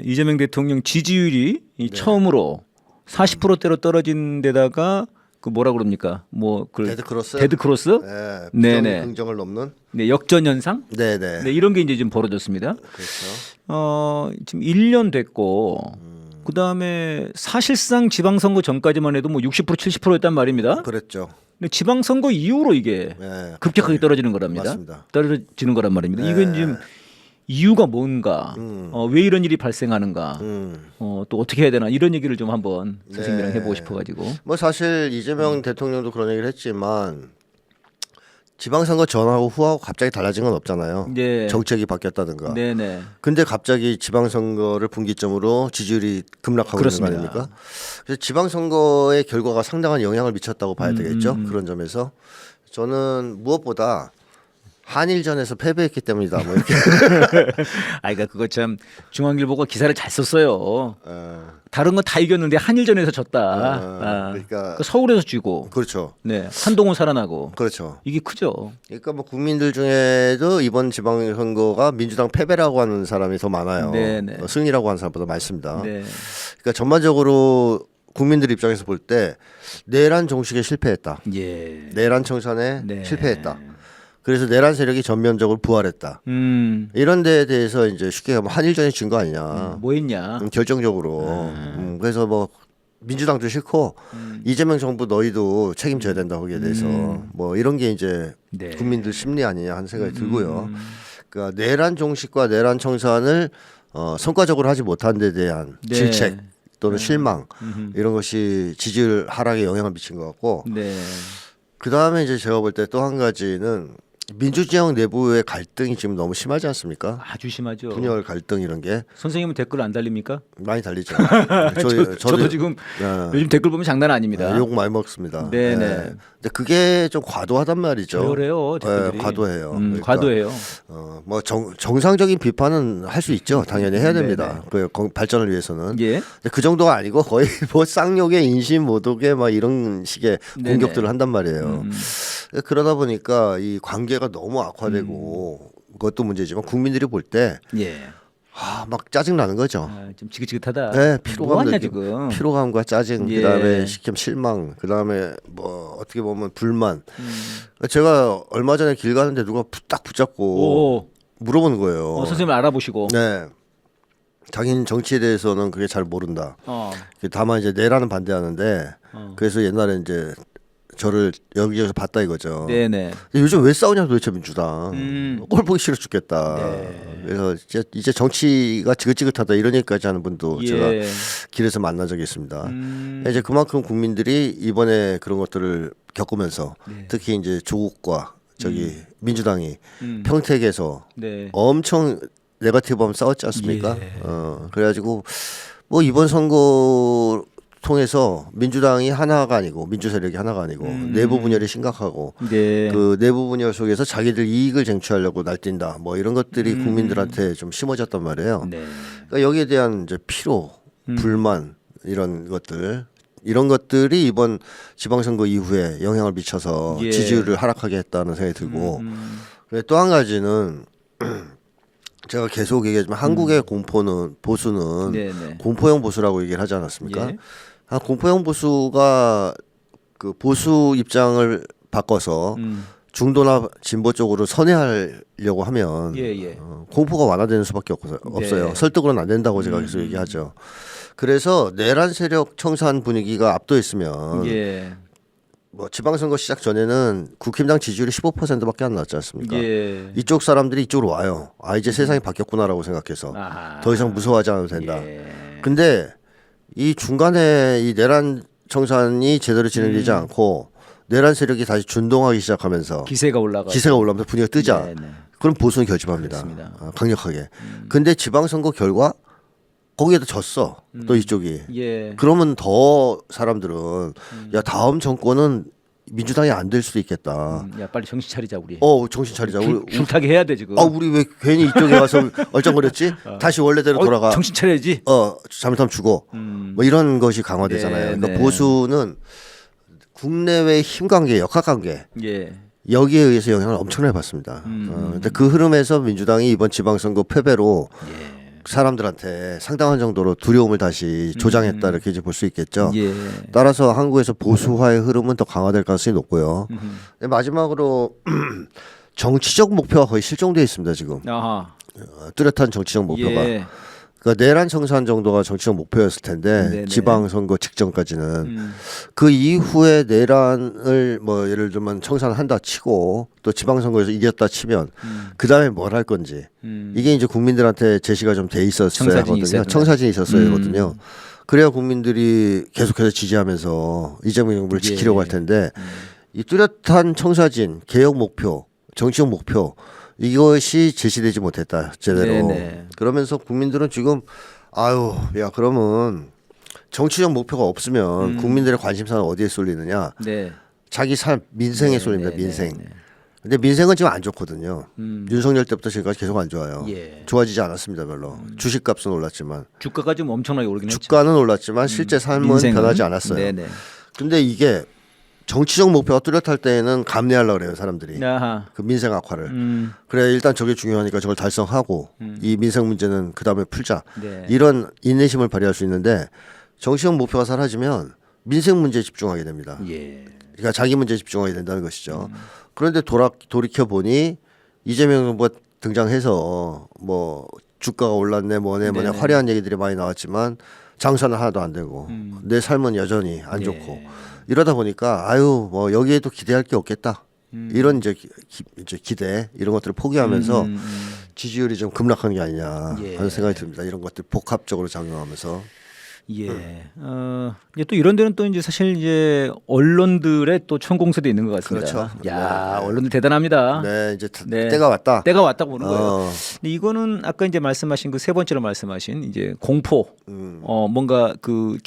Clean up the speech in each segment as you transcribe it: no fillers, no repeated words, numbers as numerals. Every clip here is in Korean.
이재명 대통령 지지율이 처음으로 40%대로 떨어진 데다가 그 뭐라 그럽니까? 데드크로스? 데드크로스? 네, 네네. 긍정을 넘는. 네, 역전 현상? 네네. 네, 이런 게 이제 좀 벌어졌습니다. 그렇죠. 지금 1년 됐고 그다음에 사실상 지방선거 전까지만 해도 뭐 60% 70%였단 말입니다. 그랬죠. 근데 지방선거 이후로 이게 네, 급격하게 떨어지는 거랍니다. 맞습니다. 떨어지는 거란 말입니다. 네. 이건 지금 이유가 뭔가, 왜 이런 일이 발생하는가, 또 어떻게 해야 되나 이런 얘기를 좀 한번 선생님이랑 네. 해보고 싶어가지고. 뭐 사실 이재명 대통령도 그런 얘기를 했지만 지방선거 전하고 후하고 갑자기 달라진 건 없잖아요. 네. 정책이 바뀌었다든가. 네네. 근데 갑자기 지방선거를 분기점으로 지지율이 급락하고 그렇습니다. 있는 거 아닙니까? 그래서 지방선거의 결과가 상당한 영향을 미쳤다고 봐야 되겠죠. 그런 점에서 저는 무엇보다 한일전에서 패배했기 때문이다. 뭐 이렇게. 그러니까 그거 참 중앙일보가 기사를 잘 썼어요. 다른 건 다 이겼는데 한일전에서 졌다. 그러니까 서울에서 쥐고, 그렇죠. 네, 한동훈 살아나고. 그렇죠. 이게 크죠. 그러니까 뭐 국민들 중에도 이번 지방선거가 민주당 패배라고 하는 사람이 더 많아요. 네네. 승리라고 하는 사람보다 많습니다. 네. 그러니까 전반적으로 국민들 입장에서 볼 때 내란 종식에 실패했다. 예. 내란 청산에 네. 실패했다. 그래서 내란 세력이 전면적으로 부활했다. 이런 데에 대해서 이제 쉽게 하면 한일전이 진 거 아니냐. 뭐 했냐? 결정적으로. 그래서 뭐 민주당도 싫고 이재명 정부 너희도 책임져야 된다 거기에 대해서 뭐 이런 게 이제 네. 국민들 심리 아니냐 하는 생각이 들고요. 그러니까 내란 종식과 내란 청산을 성과적으로 하지 못한 데 대한 네. 질책 또는 실망 이런 것이 지지율 하락에 영향을 미친 것 같고 네. 그 다음에 이제 제가 볼 때 또 한 가지는 민주진영 내부의 갈등이 지금 너무 심하지 않습니까? 아주 심하죠. 분열 갈등 이런 게 선생님은 댓글 안 달립니까? 많이 달리죠. 저도 지금 요즘 댓글 보면 장난 아닙니다. 욕 많이 먹습니다. 네네. 근데 그게 좀 과도하단 말이죠. 그래요, 댓글들이. 과도해요. 그러니까 과도해요. 뭐 정상적인 비판은 할 수 있죠. 당연히 해야 됩니다. 그 발전을 위해서는. 예. 근데 그 정도가 아니고 거의 뭐 쌍욕에 인신 모독에 막 이런 식의 네네. 공격들을 한단 말이에요. 그러다 보니까 이 관계가 너무 악화되고 그것도 문제지만 국민들이 볼 때 예. 막 짜증 나는 거죠. 좀 지긋지긋하다. 네, 피로감 뭐하냐 느끼고, 지금. 피로감과 짜증, 예. 그다음에 시킴 실망, 그다음에 뭐 어떻게 보면 불만. 제가 얼마 전에 길 가는데 누가 딱 붙잡고 오. 물어보는 거예요. 선생님 알아보시고. 네. 자기는 정치에 대해서는 그게 잘 모른다. 어. 다만 이제 내란은 반대하는데 그래서 옛날에 이제 저를 여기저기서 봤다 이거죠. 네네. 근데 요즘 왜 싸우냐 도대체 민주당. 꼴 보기 싫어 죽겠다. 네. 그래서 이제 정치가 지긋지긋하다 이런 얘기까지 하는 분도 예. 제가 길에서 만난 적이 있습니다. 이제 그만큼 국민들이 이번에 그런 것들을 겪으면서 특히 이제 조국과 저기 민주당이 평택에서 네. 엄청 네거티브하면 싸웠지 않습니까? 예. 그래가지고 뭐 이번 선거 통해서 민주당이 하나가 아니고 민주 세력이 하나가 아니고 내부 분열이 심각하고 네. 그 내부 분열 속에서 자기들 이익을 쟁취하려고 날뛴다 뭐 이런 것들이 국민들한테 좀 심어졌단 말이에요. 네. 그러니까 여기에 대한 이제 피로, 불만 이런 것들이 이번 지방선거 이후에 영향을 미쳐서 예. 지지율을 하락하게 했다는 생각이 들고 또 한 가지는 제가 계속 얘기하지만 한국의 보수는 네네. 공포형 보수라고 얘기를 하지 않았습니까? 예. 공포형 보수가 그 보수 입장을 바꿔서 중도나 진보 쪽으로 선회하려고 하면 예. 공포가 완화되는 수밖에 없어요. 네. 설득으로는 안 된다고 제가 계속 얘기하죠. 그래서 내란 세력 청산 분위기가 압도했으면 예. 뭐 지방선거 시작 전에는 국힘당 지지율이 15%밖에 안 났지 않습니까? 예. 이쪽 사람들이 이쪽으로 와요. 이제 세상이 바뀌었구나라고 생각해서 아하. 더 이상 무서워하지 않아도 된다. 예. 근데 이 중간에 이 내란 청산이 제대로 진행되지 않고 내란 세력이 다시 준동하기 시작하면서 기세가 올라가. 기세가 올라오면서 분위기가 뜨자. 네네. 그럼 보수는 결집합니다. 그렇습니다. 강력하게. 근데 지방선거 결과 거기에도 졌어. 또 이쪽이. 예. 그러면 더 사람들은 야 다음 정권은 민주당이 안 될 수도 있겠다. 야 빨리 정신 차리자 우리. 정신 차리자. 줄타기 해야 돼 지금. 우리 왜 괜히 이쪽에 와서 얼쩡거렸지? 다시 원래대로 돌아가. 정신 차려야지. 잘못하면 죽어. 뭐 이런 것이 강화되잖아요. 네, 그러니까 네. 보수는 국내외 힘관계, 역학관계 예. 여기에 의해서 영향을 엄청나게 받습니다. 근데 그 흐름에서 민주당이 이번 지방선거 패배로 사람들한테 상당한 정도로 두려움을 다시 조장했다 이렇게 이제 볼 수 있겠죠. 예. 따라서 한국에서 보수화의 흐름은 더 강화될 가능성이 높고요. 마지막으로 정치적 목표가 거의 실종되어 있습니다 지금. 아하. 뚜렷한 정치적 목표가. 예. 그러니까 내란 청산 정도가 정치적 목표였을 텐데 네네. 지방선거 직전까지는 그 이후에 내란을 뭐 예를 들면 청산한다 치고 또 지방선거에서 이겼다 치면 그 다음에 뭘 할 건지 이게 이제 국민들한테 제시가 좀 돼 있었어야 청사진이 하거든요. 있어야 청사진이 있었어야 하거든요. 그래야 국민들이 계속해서 지지하면서 이재명 정부를 예. 지키려고 할 텐데 이 뚜렷한 청사진, 개혁 목표, 정치적 목표 이것이 제시되지 못했다 제대로. 네네. 그러면서 국민들은 지금 아유 야 그러면 정치적 목표가 없으면 국민들의 관심사는 어디에 쏠리느냐? 네. 자기 삶 민생에 네, 쏠립니다. 네, 민생. 네, 네. 근데 민생은 지금 안 좋거든요. 윤석열 때부터 지금까지 계속 안 좋아요. 예. 좋아지지 않았습니다 별로. 주식값은 올랐지만 주가가 좀 엄청나게 오르긴 했죠. 주가는 올랐지만 실제 삶은 민생은? 변하지 않았어요. 네네. 근데 이게 정치적 목표가 뚜렷할 때에는 감내하려고 그래요 사람들이. 아하. 그 민생 악화를. 그래 일단 저게 중요하니까 저걸 달성하고 이 민생 문제는 그 다음에 풀자. 네. 이런 인내심을 발휘할 수 있는데 정치적 목표가 사라지면 민생 문제에 집중하게 됩니다. 예. 그러니까 자기 문제에 집중하게 된다는 것이죠. 그런데 돌이켜 보니 이재명 정부가 등장해서 뭐 주가가 올랐네 뭐네 네네. 화려한 얘기들이 많이 나왔지만 장사는 하나도 안 되고 내 삶은 여전히 안 네. 좋고 이러다 보니까 아유 뭐 여기에도 기대할 게 없겠다. 이런 이제 이제 기대 이런 것들을 포기하면서 지지율이 좀 급락한 게 아니냐 예. 하는 생각이 듭니다. 이런 것들 복합적으로 작용하면서 예. 이제 또 이런 데는 또 이제 사실 이제 언론들의 또 천공세도 있는 것 같습니다. 그렇죠. 야, 네. 언론들 대단합니다. 네 이제 네. 때가 왔다. 때가 왔다고 보는 거예요. 어. 근데 이거는 아까 이제 말씀하신 그 세 번째로 말씀하신 이제 공포, 뭔가 그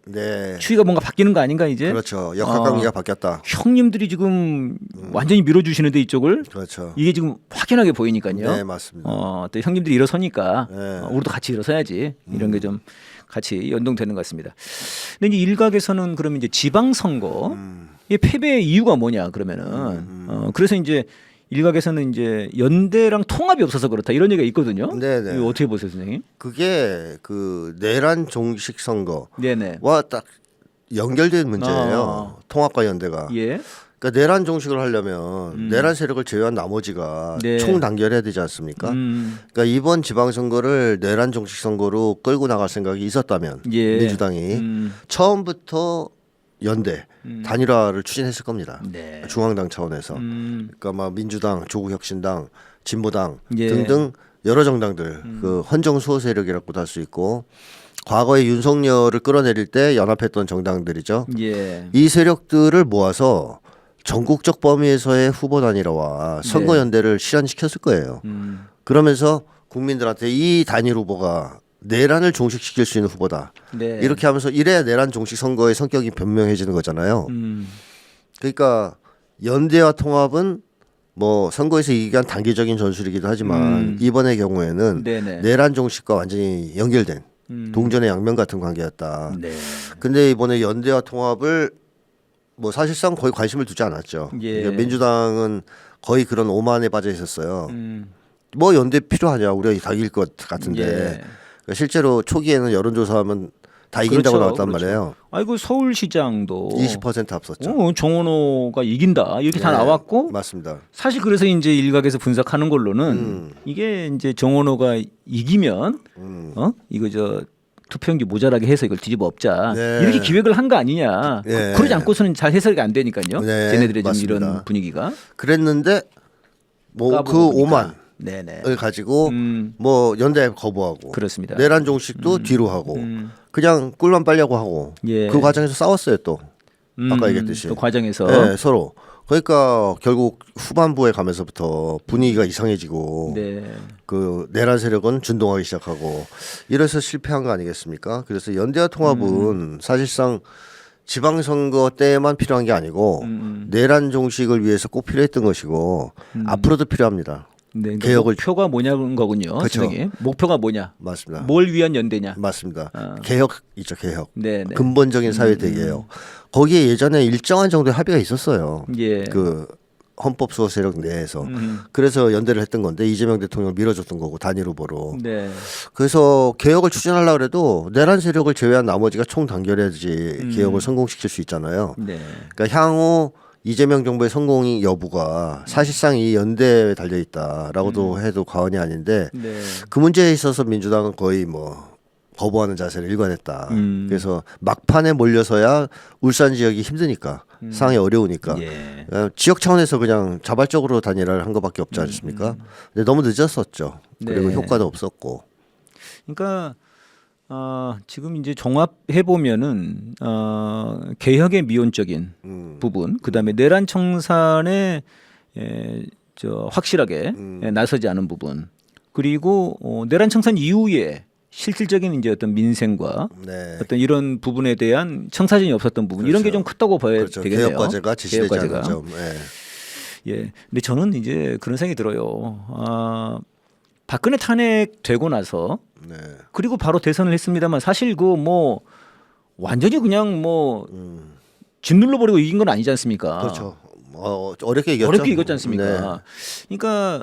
네. 추이가 뭔가 바뀌는 거 아닌가 이제? 그렇죠. 역학관계가 바뀌었다. 형님들이 지금 완전히 밀어주시는데 이쪽을 그렇죠. 이게 지금 확연하게 보이니까요. 네 맞습니다. 또 형님들이 일어서니까 네. 우리도 같이 일어서야지 이런 게 좀 같이 연동되는 것 같습니다. 근데 이제 일각에서는 그러면 이제 지방선거 이 패배의 이유가 뭐냐 그러면은 그래서 이제 일각에서는 이제 연대랑 통합이 없어서 그렇다 이런 얘기가 있거든요. 네네. 이거 어떻게 보세요, 선생님? 그게 그 내란 종식 선거와 네네. 딱 연결된 문제예요. 통합과 연대가. 예. 그러니까 내란 종식을 하려면 내란 세력을 제외한 나머지가 네. 총 단결해야 되지 않습니까? 그러니까 이번 지방선거를 내란 종식 선거로 끌고 나갈 생각이 있었다면 예. 민주당이 처음부터 연대 단일화를 추진했을 겁니다. 네. 중앙당 차원에서. 그러니까 막 민주당, 조국혁신당, 진보당 예. 등등 여러 정당들 그 헌정 수호 세력이라고도 할 수 있고 과거에 윤석열을 끌어내릴 때 연합했던 정당들이죠. 예. 이 세력들을 모아서 전국적 범위에서의 후보 단일화와 선거 연대를 실현시켰을 거예요. 그러면서 국민들한테 이 단일 후보가 내란을 종식시킬 수 있는 후보다. 네. 이렇게 하면서 이래야 내란 종식 선거의 성격이 변명해지는 거잖아요. 그러니까 연대와 통합은 뭐 선거에서 이기기 위한 단계적인 전술이기도 하지만 이번의 경우에는 네네. 내란 종식과 완전히 연결된 동전의 양면 같은 관계였다. 네. 근데 이번에 연대와 통합을 뭐 사실상 거의 관심을 두지 않았죠. 예. 그러니까 민주당은 거의 그런 오만에 빠져 있었어요. 뭐 연대 필요하냐 우리가 다 이길 것 같은데 예. 그러니까 실제로 초기에는 여론조사하면 다 이긴다고 그렇죠, 나왔단 그렇죠. 말이에요. 아이고 서울시장도 20% 앞섰죠. 정원호가 이긴다 이렇게 다 네, 나왔고 맞습니다. 사실 그래서 이제 일각에서 분석하는 걸로는 이게 이제 정원호가 이기면 이거 저 투표용지 모자라게 해서 이걸 뒤집어 엎자 네. 이렇게 기획을 한 거 아니냐. 네. 그러지 않고서는 잘 해석이 안 되니까요. 네, 쟤네들의 좀 맞습니다. 이런 분위기가 그랬는데 뭐 그 까보고 보니까. 오만을 네네. 가지고 뭐 연대 거부하고 그렇습니다. 내란 종식도 뒤로 하고 그냥 꿀만 빨려고 하고 예. 그 과정에서 싸웠어요 또 아까 얘기했듯이 그 과정에서 네, 서로 그러니까 결국 후반부에 가면서부터 분위기가 이상해지고 네. 그 내란 세력은 준동하기 시작하고 이래서 실패한 거 아니겠습니까? 그래서 연대와 통합은 사실상 지방선거 때만 필요한 게 아니고 내란 종식을 위해서 꼭 필요했던 것이고 앞으로도 필요합니다. 네, 그러니까 개혁을 목표가 뭐냐는 거군요. 그렇죠. 선생님. 목표가 뭐냐? 맞습니다. 뭘 위한 연대냐? 맞습니다. 개혁이죠, 개혁. 네, 네. 근본적인 사회 대개혁. 거기에 예전에 일정한 정도의 합의가 있었어요. 예. 그 헌법수호 세력 내에서 그래서 연대를 했던 건데 이재명 대통령 밀어줬던 거고 단일 후보로. 네. 그래서 개혁을 추진하려고 해도 내란 세력을 제외한 나머지가 총 단결해야지 개혁을 성공시킬 수 있잖아요. 네. 그러니까 향후 이재명 정부의 성공이 여부가 사실상 이 연대에 달려 있다라고도 해도 과언이 아닌데 네. 그 문제에 있어서 민주당은 거의 뭐 거부하는 자세를 일관했다. 그래서 막판에 몰려서야 울산 지역이 힘드니까 상황이 어려우니까 예. 지역 차원에서 그냥 자발적으로 단일화를 한 것밖에 없지 않습니까? 근데 너무 늦었었죠. 그리고 네. 효과도 없었고. 그러니까 지금 이제 종합해 보면은 개혁의 미온적인 부분, 그다음에 내란 청산에 확실하게 나서지 않은 부분, 그리고 내란 청산 이후에 실질적인 이제 어떤 민생과 네. 어떤 이런 부분에 대한 청사진이 없었던 부분, 이런 게 좀 크다고 봐야 그렇죠. 되겠네요. 개혁 과제가 지시되지 않은 점. 예. 근데 저는 이제 그런 생각이 들어요. 박근혜 탄핵되고 나서 네. 그리고 바로 대선을 했습니다만 사실 그 뭐 완전히 그냥 뭐 짓눌러 버리고 이긴 건 아니지 않습니까? 그렇죠. 어렵게 이겼죠. 어렵게 이겼지 않습니까? 네. 그러니까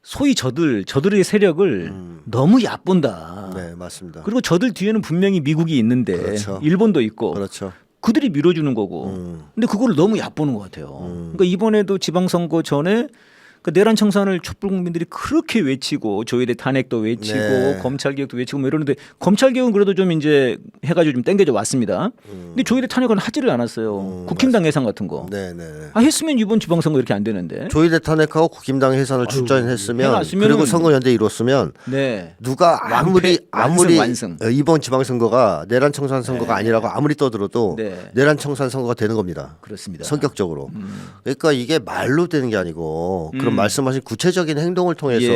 소위 저들의 세력을 너무 얕본다. 네, 맞습니다. 그리고 저들 뒤에는 분명히 미국이 있는데 그렇죠. 일본도 있고 그렇죠. 그들이 밀어주는 거고. 근데 그거를 너무 얕보는 것 같아요. 그러니까 이번에도 지방선거 전에 그 내란 청산을 촛불 국민들이 그렇게 외치고 조의대 탄핵도 외치고 네. 검찰 개혁도 외치고 뭐 이러는데 검찰 개혁은 그래도 좀 이제 해가지고 좀 땡겨져 왔습니다. 근데 조의대 탄핵은 하지를 않았어요. 국힘당 예산 같은 거. 네, 네. 했으면 이번 지방선거 이렇게 안 되는데. 조의대 탄핵하고 국힘당 해산을 출전했으면 해놨으면은- 그리고 선거 연대 이뤘으면 네. 누가 아무리 완승. 이번 지방선거가 내란 청산 선거가 아니라고 아무리 떠들어도 네. 내란 청산 선거가 되는 겁니다. 그렇습니다. 성격적으로. 그러니까 이게 말로 되는 게 아니고 그런 말씀하신 구체적인 행동을 통해서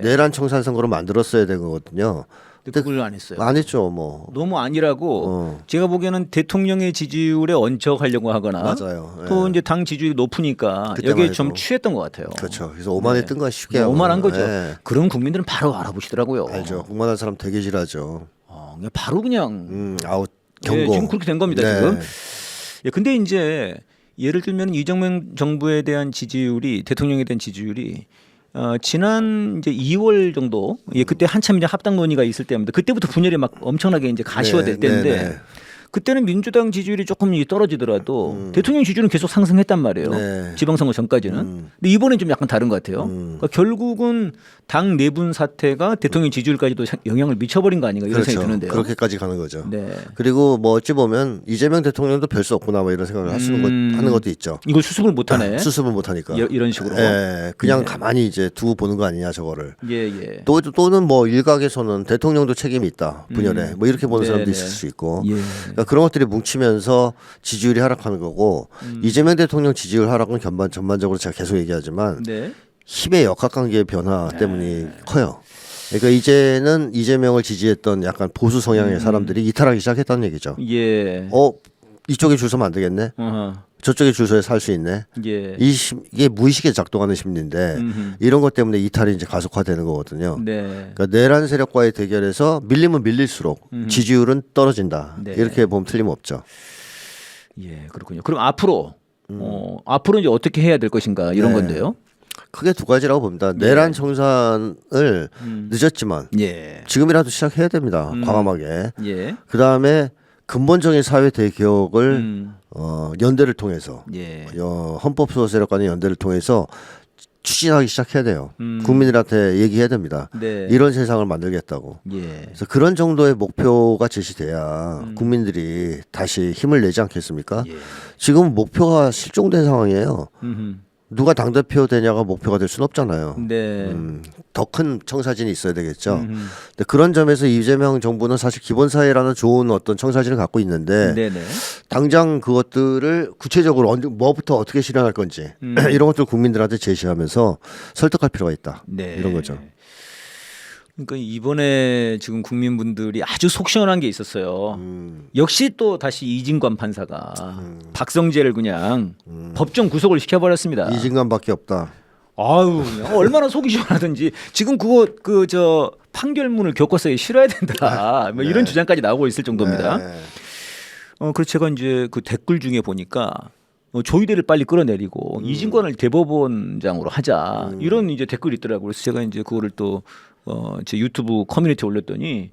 내란 청산 선거로 만들었어야 되는 거거든요. 근데 그걸 안 했어요. 안 했죠, 뭐. 너무 아니라고 제가 보기에는 대통령의 지지율에 얹혀가려고 하거나 맞아요. 또 이제 당 지지율이 높으니까 그때만 여기에 해도. 좀 취했던 것 같아요. 그렇죠. 그래서 오만에 뜬 거야 쉽게. 네, 하고. 오만한 거죠. 예. 그런 국민들은 바로 알아보시더라고요. 알죠. 오만한 사람 되게 싫어하죠. 그냥 바로 그냥 아웃 예, 경고. 지금 그렇게 된 겁니다. 네. 지금. 예, 근데 이제 예를 들면 이정명 정부에 대한 지지율이 대통령에 대한 지지율이 지난 이제 2월 정도 그때 한참 이제 합당 논의가 있을 때입니다. 그때부터 분열이 막 엄청나게 이제 가시화될 때인데 그때는 민주당 지지율이 조금 떨어지더라도 대통령 지지율은 계속 상승했단 말이에요. 네. 지방선거 전까지는. 근데 이번엔 좀 약간 다른 것 같아요. 그러니까 결국은 당 내분 사태가 대통령 지지율까지도 영향을 미쳐버린 거 아닌가 이런 생각이 드는데요. 그렇게까지 가는 거죠. 네. 그리고 뭐 어찌 보면 이재명 대통령도 별 수 없구나 뭐 이런 생각을 하는 것도 있죠. 이걸 수습을 못하네. 수습을 못하니까. 이런 식으로. 예, 그냥 가만히 이제 두고 보는 거 아니냐 저거를. 예. 또는 뭐 일각에서는 대통령도 책임이 있다 분열에 뭐 이렇게 보는 사람도 네, 있을 네. 수 있고. 예. 그러니까 그런 것들이 뭉치면서 지지율이 하락하는 거고 이재명 대통령 지지율 하락은 전반적으로 제가 계속 얘기하지만 네. 힘의 역학관계의 변화 때문이 커요. 그러니까 이제는 이재명을 지지했던 약간 보수 성향의 사람들이 이탈하기 시작했다는 얘기죠. 예. 이쪽에 줄 서면 안 되겠네. 어허. 저쪽에 줄 서야 살 수 있네. 예. 이게 무의식에 작동하는 심리인데 이런 것 때문에 이탈이 이제 가속화되는 거거든요. 네. 그러니까 내란 세력과의 대결에서 밀리면 밀릴수록 지지율은 떨어진다. 네. 이렇게 보면 틀림없죠. 예, 그렇군요. 그럼 앞으로 앞으로 이제 어떻게 해야 될 것인가 이런 네. 건데요. 크게 두 가지라고 봅니다. 내란 청산을 늦었지만 예. 지금이라도 시작해야 됩니다. 과감하게. 예. 그 다음에 근본적인 사회 대개혁을 연대를 통해서 예. 헌법소호 세력 간의 연대를 통해서 추진하기 시작해야 돼요. 국민들한테 얘기해야 됩니다. 네. 이런 세상을 만들겠다고. 예. 그래서 그런 정도의 목표가 제시돼야 국민들이 다시 힘을 내지 않겠습니까? 예. 지금 목표가 실종된 상황이에요. 음흠. 누가 당대표 되냐가 목표가 될 수는 없잖아요. 네. 더 큰 청사진이 있어야 되겠죠. 근데 그런 점에서 이재명 정부는 사실 기본사회라는 좋은 어떤 청사진을 갖고 있는데 네네. 당장 그것들을 구체적으로 뭐부터 어떻게 실현할 건지 이런 것들 국민들한테 제시하면서 설득할 필요가 있다. 네. 이런 거죠. 그러니까 이번에 지금 국민분들이 아주 속 시원한 게 있었어요. 역시 또 다시 이진관 판사가 박성재를 그냥 법정 구속을 시켜버렸습니다. 이진관밖에 없다. 아유, 그냥 얼마나 속이 시원하든지 지금 저 판결문을 교과서에 실어야 된다. 뭐 이런 주장까지 나오고 있을 정도입니다. 네. 그래서 제가 이제 그 댓글 중에 보니까 조희대를 빨리 끌어내리고 이진관을 대법원장으로 하자 이런 이제 댓글이 있더라고요. 그래서 제가 이제 그거를 또 제 유튜브 커뮤니티에 올렸더니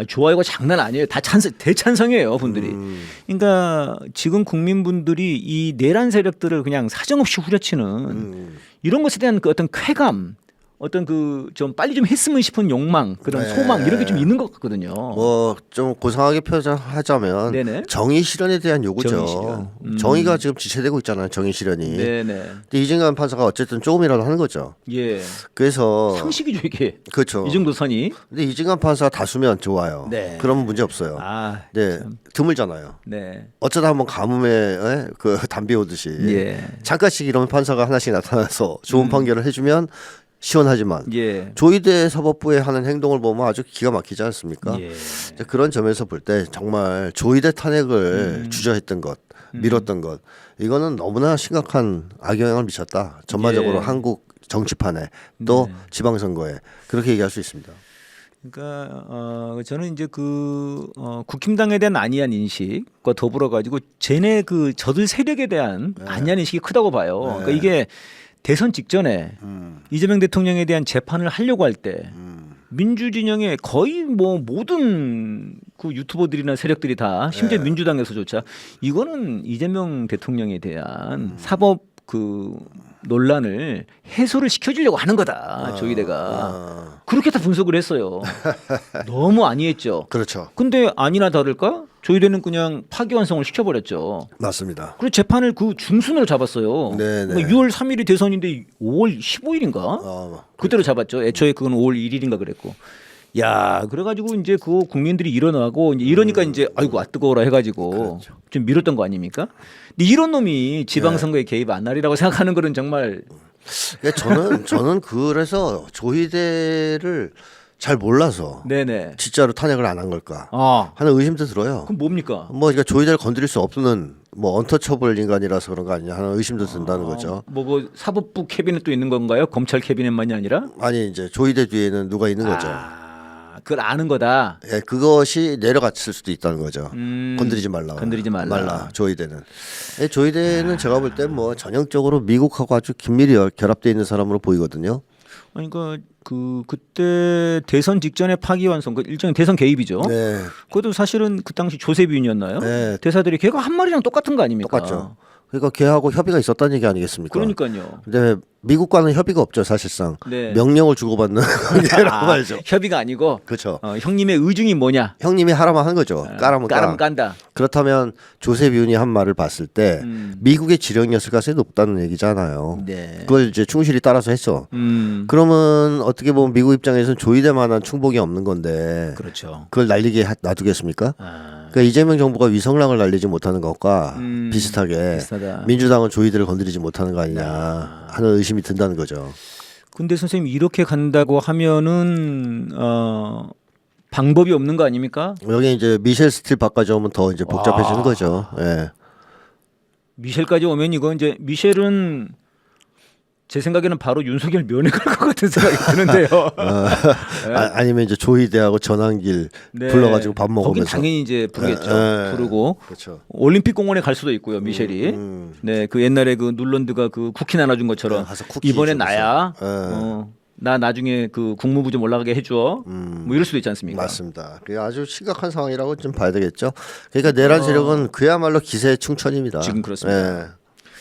좋아요가 장난 아니에요. 다 대찬성이에요 분들이. 그러니까 지금 국민분들이 이 내란 세력들을 그냥 사정없이 후려치는 이런 것에 대한 그 어떤 쾌감, 어떤 그 좀 빨리 좀 했으면 싶은 욕망, 그런 소망 이런 게 좀 있는 것 같거든요. 뭐 좀 고상하게 표현하자면 네네. 정의 실현에 대한 요구죠. 정의 실현. 정의가 지금 지체되고 있잖아요. 정의 실현이. 네네. 근데 이진관 판사가 어쨌든 조금이라도 하는 거죠. 예. 그래서 상식이죠 이게. 그렇죠. 이 정도 선이. 근데 이진관 판사가 다수면 좋아요. 네. 그러면 문제 없어요. 아. 네, 드물잖아요. 네. 어쩌다 한번 가뭄에 그 담비 오듯이 예. 잠깐씩 이런 판사가 하나씩 나타나서 좋은 판결을 해주면 시원하지만 예. 조희대 사법부에 하는 행동을 보면 아주 기가 막히지 않습니까? 예. 이제 그런 점에서 볼 때 정말 조희대 탄핵을 주저했던 것, 미뤘던 것 이거는 너무나 심각한 악영향을 미쳤다. 전반적으로 예. 한국 정치판에 또 지방선거에 그렇게 얘기할 수 있습니다. 그러니까 저는 이제 그 국힘당에 대한 안이한 인식과 더불어 가지고 쟤네 그 저들 세력에 대한 안이한 인식이 크다고 봐요. 그러니까 이게 대선 직전에 이재명 대통령에 대한 재판을 하려고 할 때 민주진영의 거의 뭐 모든 그 유튜버들이나 세력들이 다 심지어 민주당에서조차 이거는 이재명 대통령에 대한 사법 그 논란을 해소를 시켜주려고 하는 거다 조희대가 그렇게 다 분석을 했어요. 너무 안이했죠. 그렇죠. 근데 아니나 다를까 조희대는 그냥 파기환송을 시켜버렸죠. 맞습니다. 그리고 재판을 그 중순으로 잡았어요. 네네. 그러니까 6월 3일이 대선인데 5월 15일인가? 그대로 잡았죠. 애초에 그건 5월 1일인가 그랬고. 야, 그래가지고 이제 그 국민들이 일어나고 이제 이러니까 이제 아이고 아 뜨거워라 해가지고 좀 밀었던 거 아닙니까? 근데 이런 놈이 지방선거에 개입 안 하리라고 생각하는 거는 정말 저는 그래서 조희대를 잘 몰라서 네네. 진짜로 탄핵을 안 한 걸까 아, 하는 의심도 들어요. 그럼 뭡니까? 뭐 그러니까 조희대를 건드릴 수 없는 뭐 언터처블 인간이라서 그런 거 아니냐 하는 의심도 든다는 거죠. 뭐 사법부 캐비넷도 있는 건가요? 검찰 캐비넷만이 아니라? 아니 이제 조희대 뒤에는 누가 있는 거죠. 그걸 아는 거다. 예, 그것이 내려갔을 수도 있다는 거죠. 건드리지 말라. 건드리지 말라. 조희대는. 예, 조희대는 제가 볼 때 뭐 전형적으로 미국하고 아주 긴밀히 결합되어 있는 사람으로 보이거든요. 아니 그때 대선 직전에 파기환송 그 일종의 대선 개입이죠. 네, 그것도 사실은 그 당시 조세빈이었나요? 네. 대사들이 걔가 한 마리랑 똑같은 거 아닙니까? 똑같죠. 그러니까 걔하고 협의가 있었다는 얘기 아니겠습니까? 그러니까요. 근데 미국과는 협의가 없죠 사실상. 네. 명령을 주고받는 관계라고 말이죠. 협의가 아니고 그렇죠. 형님의 의중이 뭐냐? 형님이 하라면 한 거죠. 까라면 까라면 까. 깐다. 그렇다면 조세비운이 한 말을 봤을 때 미국의 지령이었을 가능성이 높다는 얘기잖아요. 네. 그걸 이제 충실히 따라서 했어. 그러면 어떻게 보면 미국 입장에서는 조이대만한 충복이 없는 건데 그렇죠. 그걸 날리게 놔두겠습니까? 아, 그러니까 이재명 정부가 위성락을 날리지 못하는 것과 비슷하게 비슷하다. 민주당은 조이대를 건드리지 못하는 거 아니냐 하는 의심이 든다는 거죠. 근데 선생님 이렇게 간다고 하면은 방법이 없는 거 아닙니까? 여기 이제 미셸 스틸 바까지 오면 더 이제 복잡해지는 거죠. 예. 미셸까지 오면 이거 이제 미셸은 제 생각에는 바로 윤석열 면회 갈 것 같은 생각이 드는데요. 아니면 이제 조이대하고 전환길 네. 불러가지고 밥 거긴 먹으면서. 당연히 이제 부르겠죠. 부르고 그렇죠. 올림픽 공원에 갈 수도 있고요. 미셸이. 네, 그 옛날에 그 눌런드가 그 쿠키 나눠준 것처럼 네, 가서 쿠키 이번엔 주면서. 나야. 네. 나 나중에 그 국무부 좀 올라가게 해줘. 뭐 이럴 수도 있지 않습니까? 맞습니다. 그게 아주 심각한 상황이라고 좀 봐야 되겠죠. 그러니까 내란 세력은 그야말로 기세 충천입니다. 지금 그렇습니다. 예.